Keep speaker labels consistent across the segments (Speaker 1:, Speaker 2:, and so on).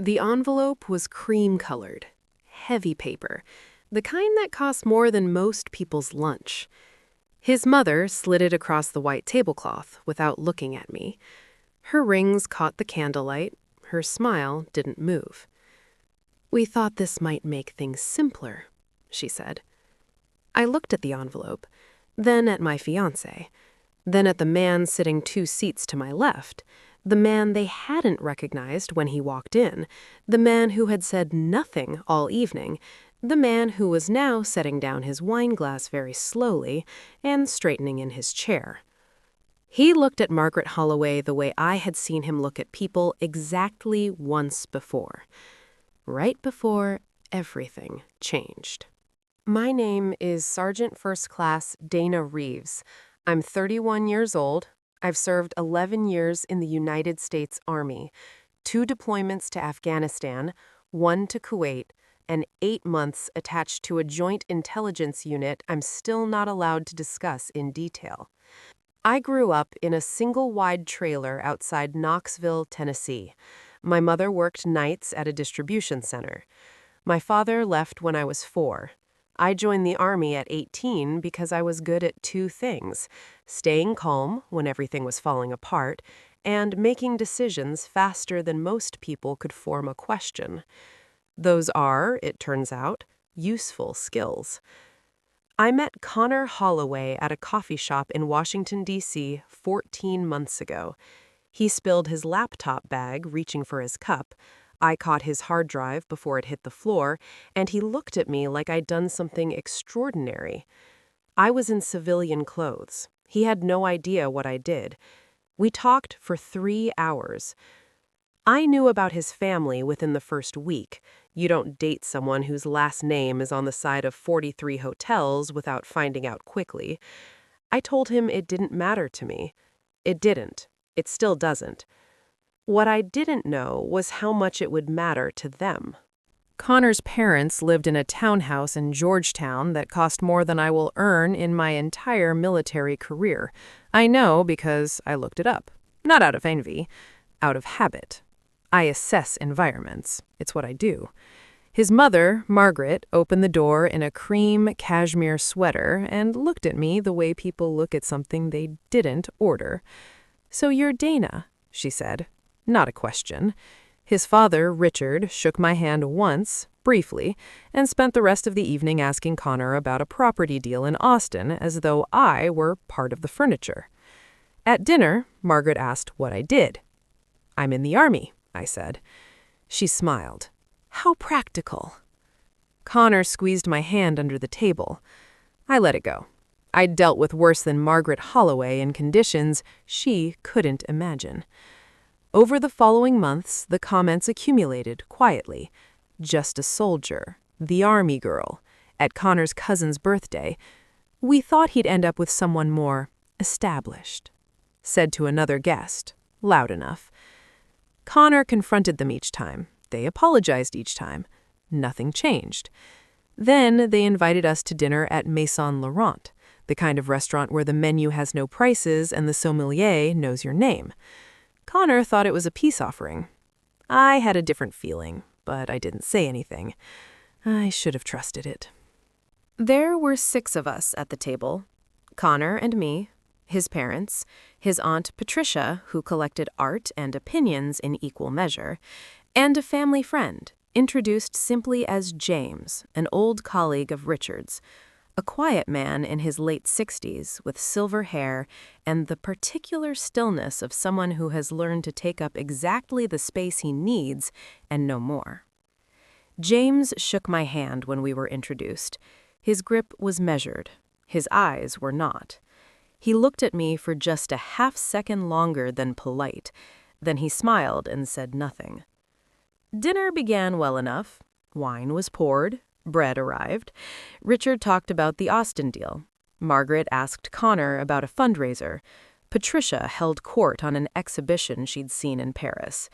Speaker 1: The envelope was cream-colored, heavy paper, the kind that costs more than most people's lunch. His mother slid it across the white tablecloth without looking at me. Her rings caught the candlelight. Her smile didn't move. "We thought this might make things simpler," she said. I looked at the envelope, then at my fiancé, then at the man sitting 2 seats to my left, the man they hadn't recognized when he walked in, the man who had said nothing all evening, the man who was now setting down his wineglass very slowly and straightening in his chair. He looked at Margaret Holloway the way I had seen him look at people exactly once before, right before everything changed. "My name is Sergeant First Class Dana Reeves. I'm 31 years old. I've served 11 years in the United States Army, 2 deployments to Afghanistan, 1 to Kuwait, and 8 months attached to a joint intelligence unit I'm still not allowed to discuss in detail. I grew up in a single-wide trailer outside Knoxville, Tennessee. My mother worked nights at a distribution center. My father left when I was 4. I joined the Army at 18 because I was good at 2 things: staying calm when everything was falling apart, and making decisions faster than most people could form a question. Those are, it turns out, useful skills. I met Connor Holloway at a coffee shop in Washington, D.C. 14 months ago. He spilled his laptop bag reaching for his cup. I caught his hard drive before it hit the floor, and he looked at me like I'd done something extraordinary. I was in civilian clothes. He had no idea what I did. We talked for 3 hours. I knew about his family within the first week. You don't date someone whose last name is on the side of 43 hotels without finding out quickly. I told him it didn't matter to me. It didn't. It still doesn't. What I didn't know was how much it would matter to them. Connor's parents lived in a townhouse in Georgetown that cost more than I will earn in my entire military career. I know because I looked it up. Not out of envy, out of habit. I assess environments. It's what I do. His mother, Margaret, opened the door in a cream cashmere sweater and looked at me the way people look at something they didn't order. "So you're Dana," she said. Not a question. His father, Richard, shook my hand once, briefly, and spent the rest of the evening asking Connor about a property deal in Austin as though I were part of the furniture. At dinner, Margaret asked what I did. "I'm in the Army," I said. She smiled. "How practical." Connor squeezed my hand under the table. I let it go. I'd dealt with worse than Margaret Holloway in conditions she couldn't imagine. Over the following months, the comments accumulated quietly. Just a soldier, the Army girl, at Connor's cousin's birthday. We thought he'd end up with someone more established. Said to another guest, loud enough. Connor confronted them each time. They apologized each time. Nothing changed. Then they invited us to dinner at Maison Laurent, the kind of restaurant where the menu has no prices and the sommelier knows your name. Connor thought it was a peace offering. I had a different feeling, but I didn't say anything. I should have trusted it. There were 6 of us at the table. Connor and me, his parents, his aunt Patricia, who collected art and opinions in equal measure, and a family friend, introduced simply as James, an old colleague of Richard's. A quiet man in his late 60s with silver hair and the particular stillness of someone who has learned to take up exactly the space he needs and no more. James shook my hand when we were introduced. His grip was measured. His eyes were not. He looked at me for just a half-second longer than polite. Then he smiled and said nothing. Dinner began well enough. Wine was poured. Bread arrived. Richard talked about the Austin deal. Margaret asked Connor about a fundraiser. Patricia held court on an exhibition she'd seen in Paris.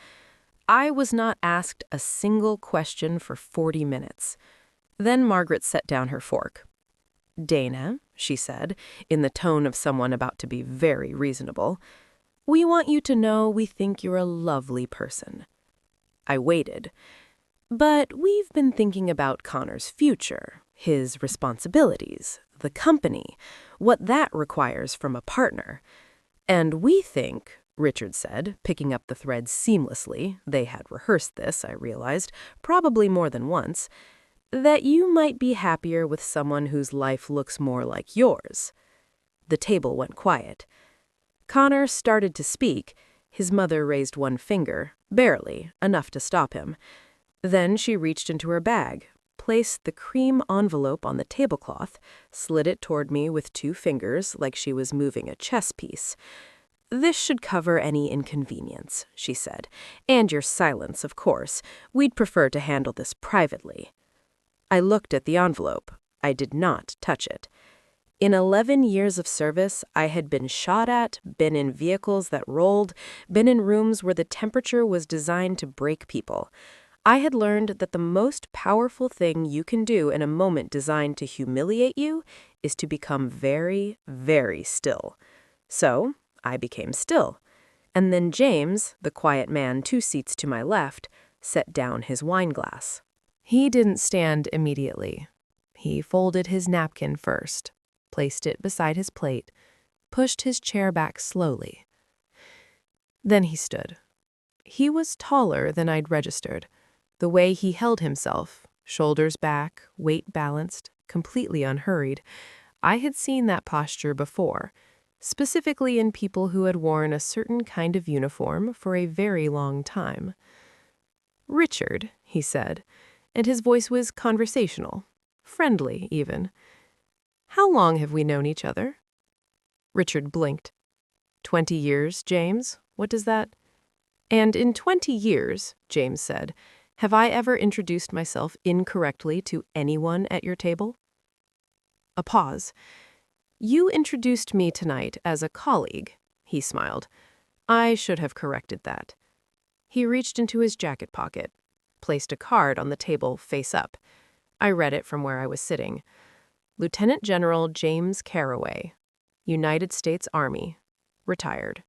Speaker 1: I was not asked a single question for 40 minutes. Then Margaret set down her fork. "Dana," she said, in the tone of someone about to be very reasonable, "we want you to know we think you're a lovely person."
Speaker 2: I waited. "But we've been thinking about Connor's future, his responsibilities, the company, what that requires from a partner. And we think," Richard said, picking up the thread seamlessly — they had rehearsed this, I realized, probably more than once — "that you might be happier with someone whose life looks more like yours." The table went quiet. Connor started to speak. His mother raised one finger, barely, enough to stop him. Then she reached into her bag, placed the cream envelope on the tablecloth, slid it toward me with 2 fingers like she was moving a chess piece. "This should cover any inconvenience," she said. "And your silence, of course. We'd prefer to handle this privately." I looked at the envelope. I did not touch it. In 11 years of service, I had been shot at, been in vehicles that rolled, been in rooms where the temperature was designed to break people. I had learned that the most powerful thing you can do in a moment designed to humiliate you is to become very, very still. So I became still. And then James, the quiet man 2 seats to my left, set down his wine glass. He didn't stand immediately. He folded his napkin first, placed it beside his plate, pushed his chair back slowly. Then he stood. He was taller than I'd registered. The way he held himself, shoulders back, weight balanced, completely unhurried, I had seen that posture before, specifically in people who had worn a certain kind of uniform for a very long time. "Richard," he said, and his voice was conversational, friendly even. "How long have we known each other?" Richard blinked. 20 years, James? What does that? "And in 20 years," James said, "have I ever introduced myself incorrectly to anyone at your table?" A pause. "You introduced me tonight as a colleague," he smiled. "I should have corrected that." He reached into his jacket pocket, placed a card on the table face up. I read it from where I was sitting. "Lieutenant General James Carraway, United States Army, retired."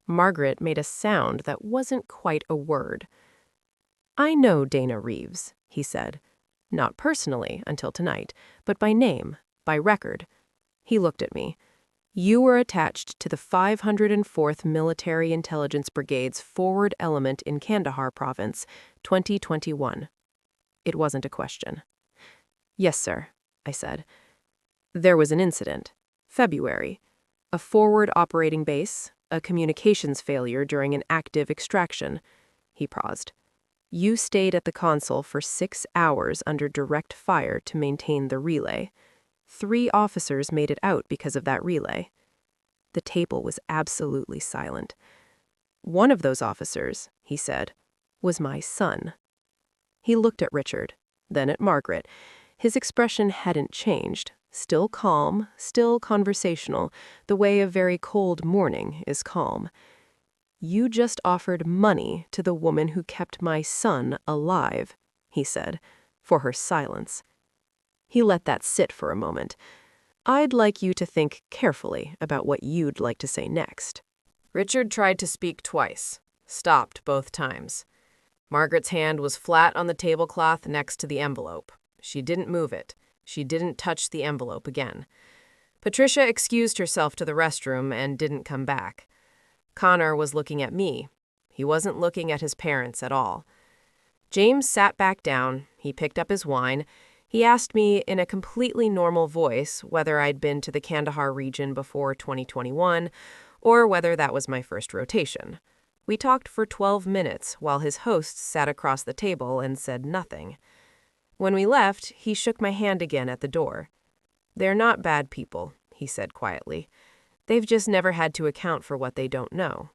Speaker 2: Margaret made a sound that wasn't quite a word. "I know Dana Reeves," he said. "Not personally until tonight, but by name, by record." He looked at me. "You were attached to the 504th Military Intelligence Brigade's Forward Element in Kandahar Province, 2021. It wasn't a question. "Yes, sir," I said. "There was an incident. February. A forward operating base, a communications failure during an active extraction." He paused. "You stayed at the console for 6 hours under direct fire to maintain the relay. 3 officers made it out because of that relay." The table was absolutely silent. "One of those officers," he said, "was my son." He looked at Richard, then at Margaret. His expression hadn't changed. Still calm, still conversational, the way a very cold morning is calm. "You just offered money to the woman who kept my son alive," he said, "for her silence." He let that sit for a moment. "I'd like you to think carefully about what you'd like to say next." Richard tried to speak twice, stopped both times. Margaret's hand was flat on the tablecloth next to the envelope. She didn't move it. She didn't touch the envelope again. Patricia excused herself to the restroom and didn't come back. Connor was looking at me. He wasn't looking at his parents at all. James sat back down. He picked up his wine. He asked me in a completely normal voice whether I'd been to the Kandahar region before 2021 or whether that was my first rotation. We talked for 12 minutes while his hosts sat across the table and said nothing. When we left, he shook my hand again at the door. "They're not bad people," he said quietly. "They've just never had to account for what they don't know."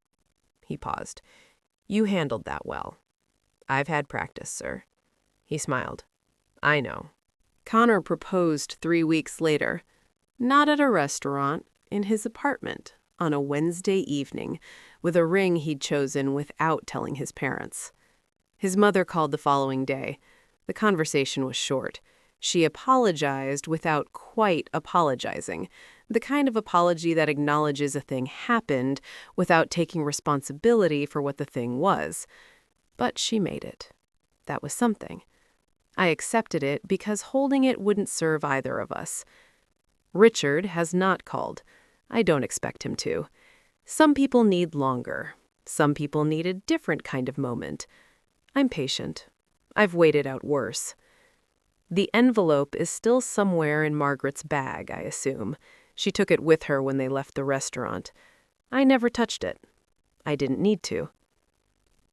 Speaker 2: He paused. "You handled that well." "I've had practice, sir." He smiled. "I know." Connor proposed 3 weeks later. Not at a restaurant, in his apartment, on a Wednesday evening, with a ring he'd chosen without telling his parents. His mother called the following day. The conversation was short. She apologized without quite apologizing, the kind of apology that acknowledges a thing happened without taking responsibility for what the thing was.
Speaker 1: But she made it. That was something. I accepted it because holding it wouldn't serve either of us. Richard has not called. I don't expect him to. Some people need longer. Some people need a different kind of moment. I'm patient. I've waited out worse. The envelope is still somewhere in Margaret's bag, I assume. She took it with her when they left the restaurant. I never touched it. I didn't need to.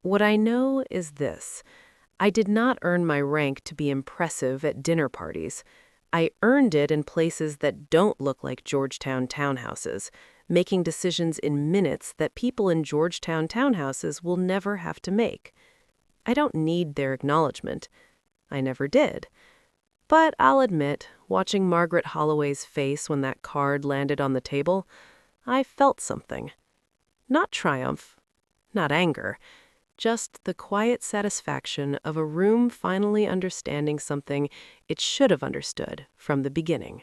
Speaker 1: What I know is this. I did not earn my rank to be impressive at dinner parties. I earned it in places that don't look like Georgetown townhouses, making decisions in minutes that people in Georgetown townhouses will never have to make. I don't need their acknowledgement. I never did. But I'll admit, watching Margaret Holloway's face when that card landed on the table, I felt something. Not triumph, not anger, just the quiet satisfaction of a room finally understanding something it should have understood from the beginning.